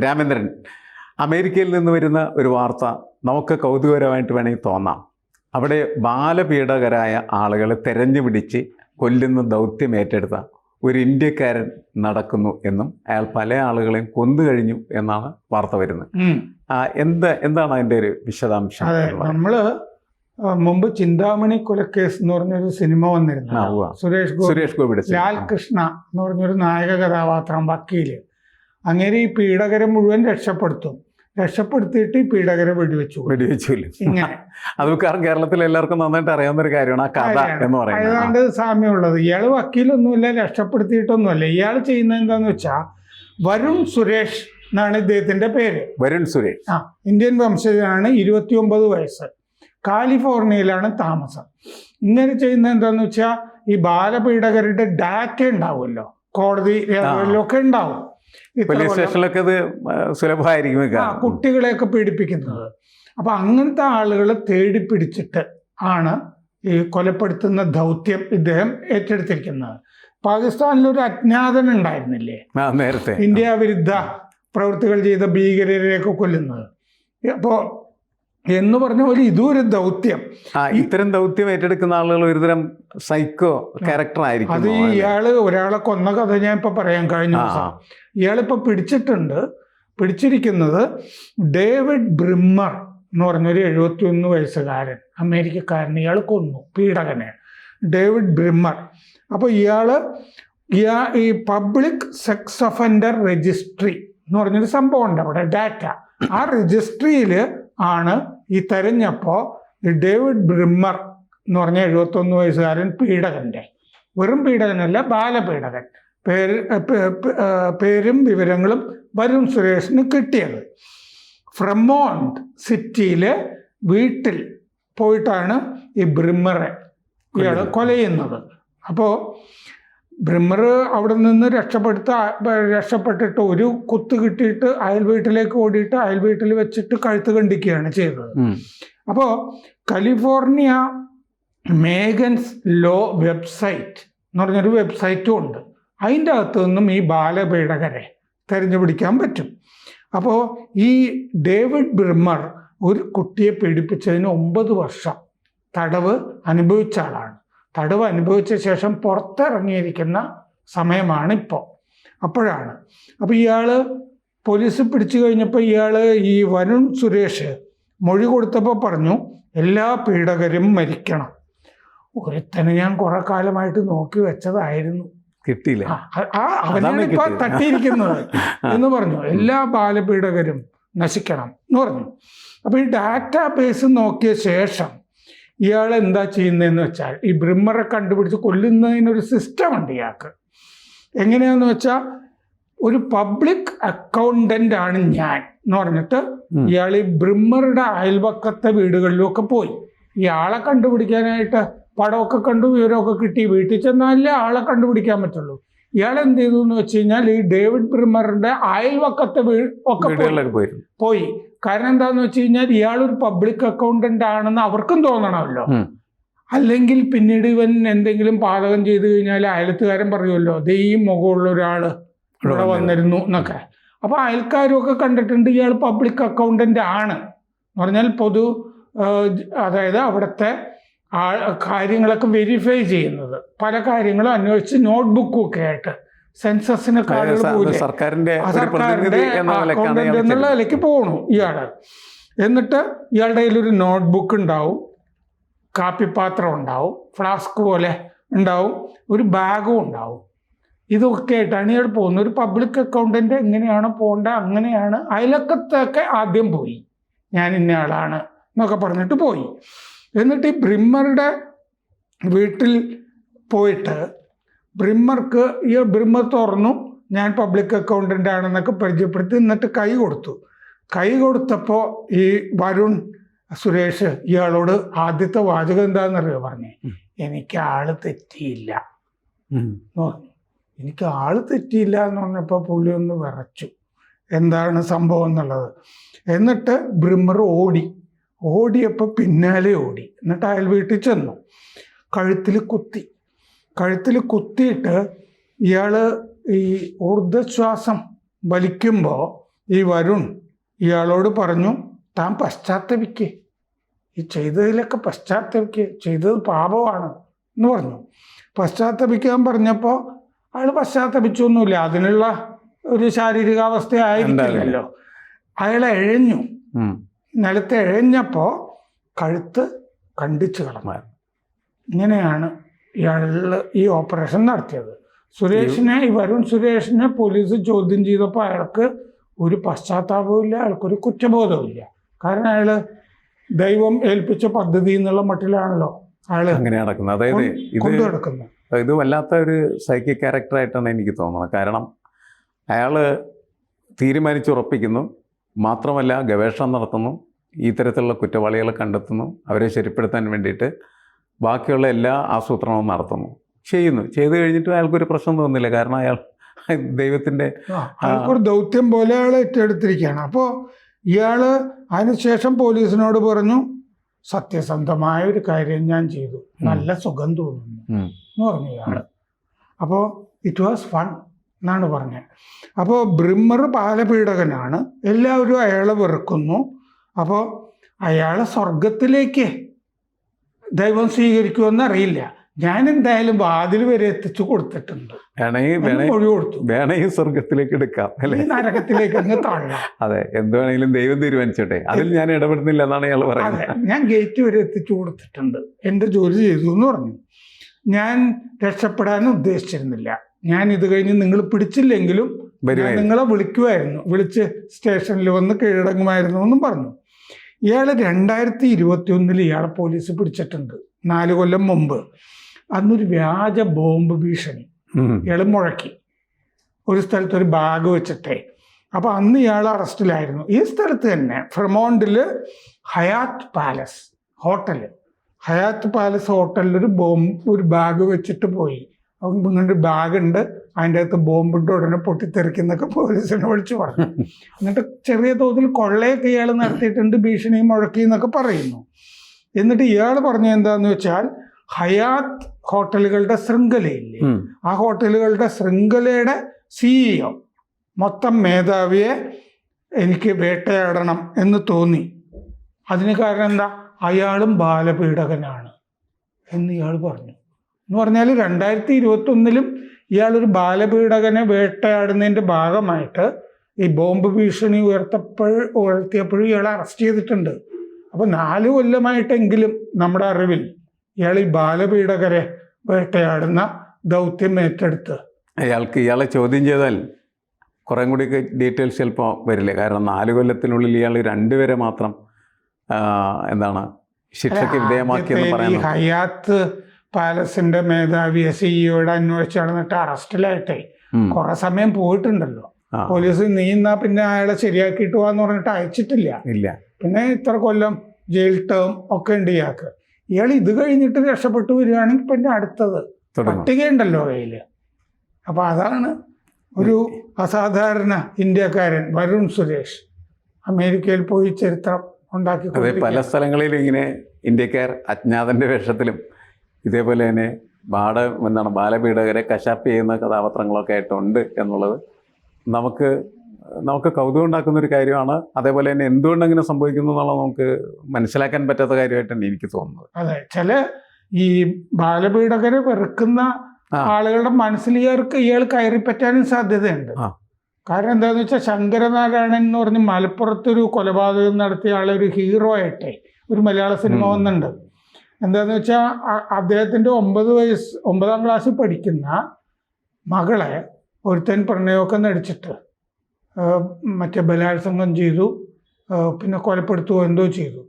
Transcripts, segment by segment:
രാമേന്ദ്രൻ, അമേരിക്കയിൽ നിന്ന് വരുന്ന ഒരു വാർത്ത നമുക്ക് കൗതുകകരമായിട്ട് വേണമെങ്കിൽ തോന്നാം. അവിടെ ബാലപീഡകരായ ആളുകളെ തെരഞ്ഞു പിടിച്ച് കൊല്ലുന്ന ദൗത്യം ഏറ്റെടുത്ത ഒരു ഇന്ത്യക്കാരൻ നടക്കുന്നു എന്നും അയാൾ പല ആളുകളെയും കൊന്നു കഴിഞ്ഞു എന്നാണ് വാർത്ത വരുന്നത്. എന്താണ് അതിൻ്റെ ഒരു വിശദാംശം? നമ്മള് മുമ്പ് ചിന്താമണി കൊലക്കേസ് എന്ന് പറഞ്ഞൊരു സിനിമ വന്നിരുന്നു. സുരേഷ് ഗോപി, ലാൽ കൃഷ്ണ എന്ന് പറഞ്ഞൊരു നായക കഥാപാത്രം, വക്കീല്. അങ്ങനെ ഈ പീഡകരെ മുഴുവൻ രക്ഷപ്പെടുത്തിയിട്ട് ഈ പീഡകരെ വെടിവെച്ചു. ഇങ്ങനെ അത് കാരണം കേരളത്തിൽ എല്ലാവർക്കും നന്നായിട്ട് അറിയാവുന്ന ഒരു കാര്യമാണ് ആ കഥ എന്ന് പറയുന്നത്. ഏതാണ്ട് സാമ്യമുള്ളത്. ഇയാള് വക്കീലൊന്നുമില്ല, രക്ഷപ്പെടുത്തിയിട്ടൊന്നുമല്ല. ഇയാൾ ചെയ്യുന്നത് എന്താന്ന് വെച്ചാൽ വരുൺ സുരേഷ് എന്നാണ് ഇദ്ദേഹത്തിന്റെ പേര്. വരുൺ സുരേഷ് ഇന്ത്യൻ വംശജനാണ്, 29 വയസ്സ്, കാലിഫോർണിയയിലാണ് താമസം. ഇങ്ങനെ ചെയ്യുന്നത് എന്താന്ന് വെച്ചാൽ ഈ ബാലപീഡകരുടെ ഡാറ്റ ഉണ്ടാവുമല്ലോ, കോടതി രേഖകളിലൊക്കെ ഉണ്ടാവും. പോലീസ് സ്റ്റേഷനിലൊക്കെ അത് സുലഭമായിരിക്കും കുട്ടികളെയൊക്കെ പീഡിപ്പിക്കുന്നത്. അപ്പൊ അങ്ങനത്തെ ആളുകളെ തേടി പിടിച്ചിട്ട് ആണ് ഈ കൊലപ്പെടുത്തുന്ന ദൗത്യം ഇദ്ദേഹം ഏറ്റെടുത്തിരിക്കുന്നത്. പാകിസ്ഥാനിലൊരു അജ്ഞാതൻ ഉണ്ടായിരുന്നില്ലേ നേരത്തെ, ഇന്ത്യ വിരുദ്ധ പ്രവൃത്തികൾ ചെയ്ത ഭീകരരെയൊക്കെ കൊല്ലുന്നത്. അപ്പോ എന്ന് പറഞ്ഞ പോലെ ഇതും ഒരു ദൗത്യം. ഇത്തരം ദൗത്യം ഏറ്റെടുക്കുന്ന ആളുകൾ ഒരുതരം സൈക്കോ ക്യാരക്ടർ ആയിരിക്കും. അത് ഇയാള് ഒരാളെ കൊന്ന കഥ ഞാൻ ഇപ്പൊ പറയാൻ കഴിഞ്ഞ ദിവസം. ഇയാളിപ്പോ പിടിച്ചിരിക്കുന്നത് ഡേവിഡ് ബ്രിമ്മർ എന്ന് പറഞ്ഞൊരു 71 വയസ്സുകാരൻ, അമേരിക്കക്കാരൻ. ഇയാൾ കൊന്നു പീഡകനെ, ഡേവിഡ് ബ്രിമ്മർ. അപ്പൊ ഈ പബ്ലിക് സെക്സ് ഒഫൻഡർ രജിസ്ട്രി എന്ന് പറഞ്ഞൊരു സംഭവം ഉണ്ട് അവിടെ, ഡാറ്റ. ആ രജിസ്ട്രിയിൽ ആണ് ഈ തെരഞ്ഞപ്പോ ഈ ഡേവിഡ് ബ്രിമ്മർ എന്ന് പറഞ്ഞ 71 വയസ്സുകാരൻ പീഡകന്റെ, വെറും പീഡകനല്ല, ബാലപീഡകൻ, പേരും വിവരങ്ങളും വരുൺ സുരേഷിന് കിട്ടിയത്. ഫ്രമോണ്ട് സിറ്റിയിലെ വീട്ടിൽ പോയിട്ടാണ് ഈ ബ്രിമ്മറെ ഇയാൾ കൊല ചെയ്യുന്നത്. അപ്പോൾ ബ്രിമ്മർ അവിടെ നിന്ന് രക്ഷപ്പെട്ടിട്ട് ഒരു കുത്ത് കിട്ടിയിട്ട് അയൽ വീട്ടിലേക്ക് ഓടിയിട്ട് അയൽ വീട്ടിൽ വെച്ചിട്ട് കഴുത്ത് കണ്ടിക്കുകയാണ് ചെയ്തത്. അപ്പോൾ കാലിഫോർണിയ മേഗൻസ് ലോ വെബ്സൈറ്റ് എന്ന് പറഞ്ഞൊരു വെബ്സൈറ്റും ഉണ്ട്. അതിൻ്റെ അകത്തു നിന്നും ഈ ബാലപീഡകരെ തിരഞ്ഞുപിടിക്കാൻ പറ്റും. അപ്പോൾ ഈ ഡേവിഡ് ബ്രിമ്മർ ഒരു കുട്ടിയെ പീഡിപ്പിച്ചതിന് 9 വർഷം തടവ് അനുഭവിച്ച ആളാണ്. തടവ് അനുഭവിച്ച ശേഷം പുറത്തിറങ്ങിയിരിക്കുന്ന സമയമാണ് ഇപ്പോൾ. അപ്പോഴാണ് അപ്പോൾ പോലീസ് പിടിച്ചു കഴിഞ്ഞപ്പോൾ ഈ വരുൺ സുരേഷ് മൊഴി കൊടുത്തപ്പോൾ പറഞ്ഞു, എല്ലാ പീഡകരും മരിക്കണം. ഒരുത്തനെ ഞാൻ കുറെ കാലമായിട്ട് നോക്കി വെച്ചതായിരുന്നു, കിട്ടിയില്ല, അവനാണ് ഇപ്പൊ തട്ടിയിരിക്കുന്നത് എന്ന് പറഞ്ഞു. എല്ലാ ബാലപീഡകരും നശിക്കണം എന്ന് പറഞ്ഞു. അപ്പൊ ഈ ഡാറ്റാ ബേസ് നോക്കിയ ശേഷം ഇയാൾ എന്താ ചെയ്യുന്നതെന്ന് വെച്ചാൽ ഈ ബ്രിമ്മറെ കണ്ടുപിടിച്ച് കൊല്ലുന്നതിനൊരു സിസ്റ്റം ഉണ്ട് ഇയാൾക്ക്. എങ്ങനെയാന്ന് വെച്ചാൽ ഒരു പബ്ലിക് അക്കൗണ്ടന്റ് ആണ് ഞാൻ എന്ന് പറഞ്ഞിട്ട് ഇയാൾ ഈ ബ്രിമ്മറുടെ അയൽവക്കത്തെ വീടുകളിലൊക്കെ പോയി ഈ ആളെ കണ്ടുപിടിക്കാനായിട്ട് പടമൊക്കെ കണ്ടു, വിവരമൊക്കെ കിട്ടി. വീട്ടിൽ ചെന്നാലേ ആളെ കണ്ടുപിടിക്കാൻ പറ്റുള്ളൂ. ഇയാൾ എന്ത് ചെയ്തു എന്ന് വെച്ച് കഴിഞ്ഞാൽ ഈ ഡേവിഡ് ബ്രിമ്മറിന്റെ അയൽവക്കത്തെ പോയി. കാരണം എന്താന്ന് വെച്ച് കഴിഞ്ഞാൽ ഇയാളൊരു പബ്ലിക് അക്കൗണ്ടന്റ് ആണെന്ന് അവർക്കും തോന്നണമല്ലോ. അല്ലെങ്കിൽ പിന്നീട് ഇവൻ എന്തെങ്കിലും പാതകം ചെയ്തു കഴിഞ്ഞാൽ അയലത്തുകാരൻ പറയുമല്ലോ, ദേ ഈ മുഖമുള്ള ഒരാള് ഇവിടെ വന്നിരുന്നു എന്നൊക്കെ. അപ്പൊ അയൽക്കാരും ഒക്കെ കണ്ടിട്ടുണ്ട് ഇയാൾ പബ്ലിക് അക്കൗണ്ടന്റ് ആണ് എന്ന് പറഞ്ഞാൽ അതായത് അവിടുത്തെ കാര്യങ്ങളൊക്കെ വെരിഫൈ ചെയ്യുന്നത്, പല കാര്യങ്ങളും അന്വേഷിച്ച് നോട്ട്ബുക്കും ഒക്കെ ആയിട്ട് സെൻസസിനൊക്കെ സർക്കാരിന്റെ അക്കൗണ്ടന്റ് എന്നുള്ള നിലയ്ക്ക് പോകണു ഇയാള്. എന്നിട്ട് ഇയാളുടെ കയ്യിലൊരു നോട്ട്ബുക്ക് ഉണ്ടാവും, കാപ്പിപ്പാത്രം ഉണ്ടാവും, ഫ്ലാസ്ക് പോലെ ഉണ്ടാവും, ഒരു ബാഗും ഉണ്ടാവും. ഇതൊക്കെ ആയിട്ടാണ് ഇയാൾ പോകുന്നത്. ഒരു പബ്ലിക് അക്കൗണ്ടന്റ് എങ്ങനെയാണ് പോകേണ്ടത് അങ്ങനെയാണ്. അയലക്കത്തൊക്കെ ആദ്യം പോയി, ഞാൻ ഇന്ന ആളാണ് എന്നൊക്കെ പറഞ്ഞിട്ട് പോയി. എന്നിട്ട് ഈ ബ്രിമ്മറുടെ വീട്ടിൽ പോയിട്ട് ബ്രിമ്മർ തുറന്നു, ഞാൻ പബ്ലിക് അക്കൗണ്ടന്റ് ആണെന്നൊക്കെ പരിചയപ്പെടുത്തി. എന്നിട്ട് കൈ കൊടുത്തപ്പോൾ ഈ വരുൺ സുരേഷ് ഇയാളോട് ആദ്യത്തെ വാചകം എന്താണെന്നറിയോ പറഞ്ഞേ, എനിക്ക് ആള് തെറ്റിയില്ല എന്ന് പറഞ്ഞു. എനിക്ക് ആള് തെറ്റിയില്ല എന്ന് പറഞ്ഞപ്പോൾ പുള്ളി ഒന്ന് വിറച്ചു, എന്താണ് സംഭവം എന്നുള്ളത്. എന്നിട്ട് ബ്രിമ്മർ ഓടിയപ്പോൾ പിന്നാലെ ഓടി. എന്നിട്ട് അയൽ വീട്ടിൽ ചെന്നു, കഴുത്തിൽ കുത്തിയിട്ട് ഇയാൾ ഈ ഊർധ്വശ്വാസം വലിക്കുമ്പോൾ ഈ വരുൺ ഇയാളോട് പറഞ്ഞു, താൻ പശ്ചാത്തപിക്ക്, ഈ ചെയ്തതിലൊക്കെ പശ്ചാത്തപിക്ക്, ചെയ്തത് പാപമാണ് എന്ന് പറഞ്ഞു. പശ്ചാത്തപിക്കാൻ പറഞ്ഞപ്പോൾ അയാൾ പശ്ചാത്തപിച്ചൊന്നുമില്ല, അതിനുള്ള ഒരു ശാരീരികാവസ്ഥ ആയിരിക്കില്ലല്ലോ. അയാൾ എഴഞ്ഞു, നിലത്ത് എഴഞ്ഞപ്പോൾ കഴുത്ത് കണ്ടിച്ചു കളഞ്ഞു. ഇങ്ങനെയാണ് ഇയാൾ ഈ ഓപ്പറേഷൻ നടത്തിയത്. സുരേഷിനെ, ഈ വരുൺ സുരേഷിനെ പോലീസ് ചോദ്യം ചെയ്തപ്പോൾ അയാൾക്ക് ഒരു പശ്ചാത്താപവും ഇല്ല, അയാൾക്കൊരു കുറ്റബോധവും ഇല്ല. കാരണം അയാൾ ദൈവം ഏൽപ്പിച്ച പദ്ധതി എന്നുള്ള മട്ടിലാണല്ലോ അയാൾ അങ്ങനെ നടക്കുന്നത്. അതായത് കൊണ്ടു നടക്കുന്നത്. ഇത് വല്ലാത്ത ഒരു സൈക്കിക് ക്യാരക്ടറായിട്ടാണ് എനിക്ക് തോന്നുന്നത്. കാരണം അയാൾ തീരുമാനിച്ചുറപ്പിക്കുന്നു, മാത്രമല്ല ഗവേഷണം നടത്തുന്നു, ഈ തരത്തിലുള്ള കുറ്റവാളികളെ കണ്ടെത്തുന്നു, അവരെ ശരിപ്പെടുത്താൻ വേണ്ടിയിട്ട് ബാക്കിയുള്ള എല്ലാ ആസൂത്രണവും നടത്തുന്നു, ചെയ്തു കഴിഞ്ഞിട്ട് അയാൾക്കൊരു പ്രശ്നം തോന്നുന്നില്ല. കാരണം അയാൾ ദൈവത്തിൻ്റെ അയാൾക്കൊരു ദൗത്യം പോലെ അയാൾ ഏറ്റെടുത്തിരിക്കുകയാണ്. അപ്പോൾ ഇയാൾ അതിനുശേഷം പോലീസിനോട് പറഞ്ഞു, സത്യസന്ധമായ ഒരു കാര്യം ഞാൻ ചെയ്തു, നല്ല സുഖം തോന്നുന്നു എന്ന് പറഞ്ഞു ഇയാൾ. അപ്പോൾ ഇറ്റ് വാസ് ഫൺ എന്നാണ് പറഞ്ഞത്. അപ്പോൾ ബ്രിമ്മർ ബാലപീഡകനാണ്, എല്ലാവരും അയാളെ വെറുക്കുന്നു. അപ്പോൾ അയാളെ സ്വർഗത്തിലേക്ക് ദൈവം സ്വീകരിക്കുമെന്ന് അറിയില്ല. ഞാൻ എന്തായാലും വാതിൽ വരെ എത്തിച്ചു കൊടുത്തിട്ടുണ്ട്, മൊഴി കൊടുത്തു. വേണമെങ്കിൽ സ്വർഗത്തിലേക്ക് എടുക്കാം, അല്ലെ, നരകത്തിലേക്ക് അങ്ങ് തള്ളാം. അതെ, എന്ത് വേണമെങ്കിലും ദൈവം തീരുമാനിച്ചോട്ടെ, അതിൽ ഞാൻ ഇടപെടുന്നില്ല എന്നാണ് ഇയാൾ പറയുന്നത്. ഞാൻ ഗേറ്റ് വരെ എത്തിച്ചു കൊടുത്തിട്ടുണ്ട്, എൻ്റെ ജോലി ചെയ്തു എന്ന് പറഞ്ഞു. ഞാൻ രക്ഷപ്പെടാൻ ഉദ്ദേശിച്ചിരുന്നില്ല, ഞാൻ ഇത് കഴിഞ്ഞ് നിങ്ങൾ പിടിച്ചില്ലെങ്കിലും നിങ്ങളെ വിളിക്കുമായിരുന്നു, വിളിച്ച് സ്റ്റേഷനിൽ വന്ന് കീഴടങ്ങുമായിരുന്നു എന്നും പറഞ്ഞു. ഇയാൾ 2021 ഇയാളെ പോലീസ് പിടിച്ചിട്ടുണ്ട്, 4 കൊല്ലം മുമ്പ്. അന്നൊരു വ്യാജ ബോംബ് ഭീഷണി ഇയാൾ മുഴക്കി ഒരു സ്ഥലത്ത് ഒരു ബാഗ് വെച്ചിട്ടേ. അപ്പോൾ അന്ന് ഇയാൾ അറസ്റ്റിലായിരുന്നു. ഈ സ്ഥലത്ത് തന്നെ ഫ്രമോണ്ടിൽ ഹയാത്ത് പാലസ് ഹോട്ടലിൽ ഒരു ബാഗ് വെച്ചിട്ട് പോയി. ഇങ്ങനൊരു ബാഗുണ്ട്, അതിൻ്റെ അകത്ത് ബോംബുണ്ട്, ഉടനെ പൊട്ടിത്തെറിക്കുന്നൊക്കെ പോലീസിനെ വിളിച്ച് പറഞ്ഞു. എന്നിട്ട് ചെറിയ തോതിൽ കൊള്ളയൊക്കെ ഇയാൾ നടത്തിയിട്ടുണ്ട്, ഭീഷണിയും മുഴക്കി എന്നൊക്കെ പറയുന്നു. എന്നിട്ട് ഇയാൾ പറഞ്ഞ എന്താന്ന് വെച്ചാൽ, ഹയാത്ത് ഹോട്ടലുകളുടെ ശൃംഖലയില്ലേ, ആ ഹോട്ടലുകളുടെ ശൃംഖലയുടെ CEO, മൊത്തം മേധാവിയെ എനിക്ക് വേട്ടയാടണം എന്ന് തോന്നി. അതിന് കാരണം എന്താ, അയാളും ബാലപീഡകനാണ് എന്ന് ഇയാൾ പറഞ്ഞു. എന്ന് പറഞ്ഞാൽ 2021 ഇയാളൊരു ബാലപീഡകനെ വേട്ടയാടുന്നതിൻ്റെ ഭാഗമായിട്ട് ഈ ബോംബ് ഭീഷണി ഉയർത്തിയപ്പോഴും ഇയാളെ അറസ്റ്റ് ചെയ്തിട്ടുണ്ട്. അപ്പോൾ 4 കൊല്ലമായിട്ടെങ്കിലും നമ്മുടെ അറിവിൽ ഇയാൾ ഈ ബാലപീഡകരെ വേട്ടയാടുന്ന ദൗത്യം ഏറ്റെടുത്ത്. ഇയാളെ ചോദ്യം ചെയ്താൽ കുറേ കൂടി ഡീറ്റെയിൽസ് ചിലപ്പോൾ വരില്ല. കാരണം 4 കൊല്ലത്തിനുള്ളിൽ ഇയാൾ 2 പേരെ മാത്രം ശിക്ഷയ്ക്ക് വിധേയമാക്കിയെന്ന് പറയുന്നത്. ഹയാത്ത് പാലസിന്റെ മേധാവിയെ CEO അന്വേഷിച്ച് നടന്നിട്ട് അറസ്റ്റിലായിട്ടേ കുറെ സമയം പോയിട്ടുണ്ടല്ലോ. പോലീസ് നീ എന്നാ പിന്നെ അയാളെ ശരിയാക്കിയിട്ട് പോവാന്ന് പറഞ്ഞിട്ട് അയച്ചിട്ടില്ല. പിന്നെ ഇത്ര കൊല്ലം ജയിൽ ടേം ഒക്കെ ഉണ്ട് ഇയാൾക്ക്. ഇയാൾ ഇത് കഴിഞ്ഞിട്ട് രക്ഷപ്പെട്ടു വരികയാണെങ്കിൽ പിന്നെ അടുത്തത് പട്ടികയുണ്ടല്ലോ കയ്യില്. അപ്പൊ അതാണ് ഒരു അസാധാരണ ഇന്ത്യക്കാരൻ വരുൺ സുരേഷ് അമേരിക്കയിൽ പോയി ചരിത്രം ഉണ്ടാക്കി. അതെ, പല സ്ഥലങ്ങളിലും ഇങ്ങനെ ഇന്ത്യക്കാർ അജ്ഞാതന്റെ വേഷത്തിലും ഇതേപോലെ തന്നെ ബാലപീഡകരെ കശാപ്പ് ചെയ്യുന്ന കഥാപാത്രങ്ങളൊക്കെ ആയിട്ടുണ്ട് എന്നുള്ളത് നമുക്ക് കൗതുകം ഉണ്ടാക്കുന്ന ഒരു കാര്യമാണ്. അതേപോലെ തന്നെ എന്തുകൊണ്ട് അങ്ങനെ സംഭവിക്കുന്നു എന്നുള്ളത് നമുക്ക് മനസ്സിലാക്കാൻ പറ്റാത്ത കാര്യമായിട്ടാണ് എനിക്ക് തോന്നുന്നത്. അതെ, ചില ഈ ബാലപീഡകരെ വെറുക്കുന്ന ആളുകളുടെ മനസ്സിൽ ഇയാൾ കയറിപ്പറ്റാനും സാധ്യതയുണ്ട്. കാരണം എന്താണെന്ന് വെച്ചാൽ, ശങ്കരനാരായണൻ എന്ന് പറഞ്ഞ് മലപ്പുറത്തൊരു കൊലപാതകം നടത്തിയ ആളൊരു ഹീറോ ആയിട്ടേ ഒരു മലയാള സിനിമ വന്നിട്ടുണ്ട്. എന്താണെന്ന് വെച്ചാൽ, അദ്ദേഹത്തിൻ്റെ 9ാം ക്ലാസ്സിൽ പഠിക്കുന്ന മകളെ ഒരുത്തൻ പ്രണയമൊക്കെ നടിച്ചിട്ട് മറ്റേ ബലാത്സംഗം ചെയ്തു, പിന്നെ കൊലപ്പെടുത്തുകയോ എന്തോ ചെയ്തു.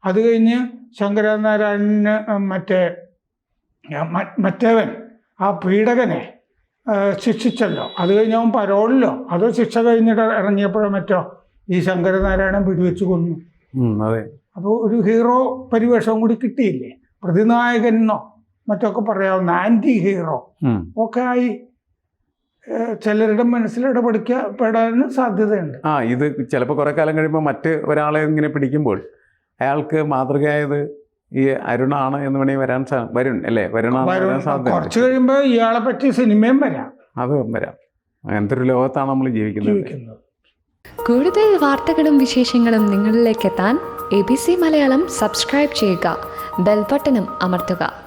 അത് കഴിഞ്ഞ് ശങ്കരനാരായണന് മറ്റേവൻ ആ പീഡകനെ ശിക്ഷിച്ചല്ലോ. അത് കഴിഞ്ഞ് അവൻ പരോളിലോ അതോ ശിക്ഷ കഴിഞ്ഞിട്ട് ഇറങ്ങിയപ്പോഴോ മറ്റോ ഈ ശങ്കരനാരായണൻ വെടിവെച്ച് കൊന്നു. അതെ. അപ്പോൾ ഒരു ഹീറോ പരിവേഷവും കൂടി കിട്ടിയില്ലേ, പ്രതിനായകനോ മറ്റൊക്കെ പറയാവുന്ന ആൻറ്റി ഹീറോ ഒക്കെ ആയി ചിലരുടെ മനസ്സിൽ ഇടപെടാനും സാധ്യതയുണ്ട്. ഇത് ചിലപ്പോൾ കുറെ കാലം കഴിയുമ്പോൾ മറ്റ് ഒരാളെ ഇങ്ങനെ പിടിക്കുമ്പോൾ അയാൾക്ക് മാതൃകയായത് ഈ അരുണാണ് എന്ന് വേണമെങ്കിൽ വരുൺ അല്ലേ, വരുണാണ് സാധ്യത. കുറച്ച് കഴിയുമ്പോൾ ഇയാളെ പറ്റി സിനിമയും വരാം. അതും വരാം. അങ്ങനത്തെ ഒരു ലോകത്താണ് നമ്മൾ ജീവിക്കുന്നത്. കൂടുതൽ വാർത്തകളും വിശേഷങ്ങളും നിങ്ങളിലേക്ക് എത്താൻ ABC മലയാളം സബ്സ്ക്രൈബ് ചെയ്യുക, ബെൽ ബട്ടണും അമർത്തുക.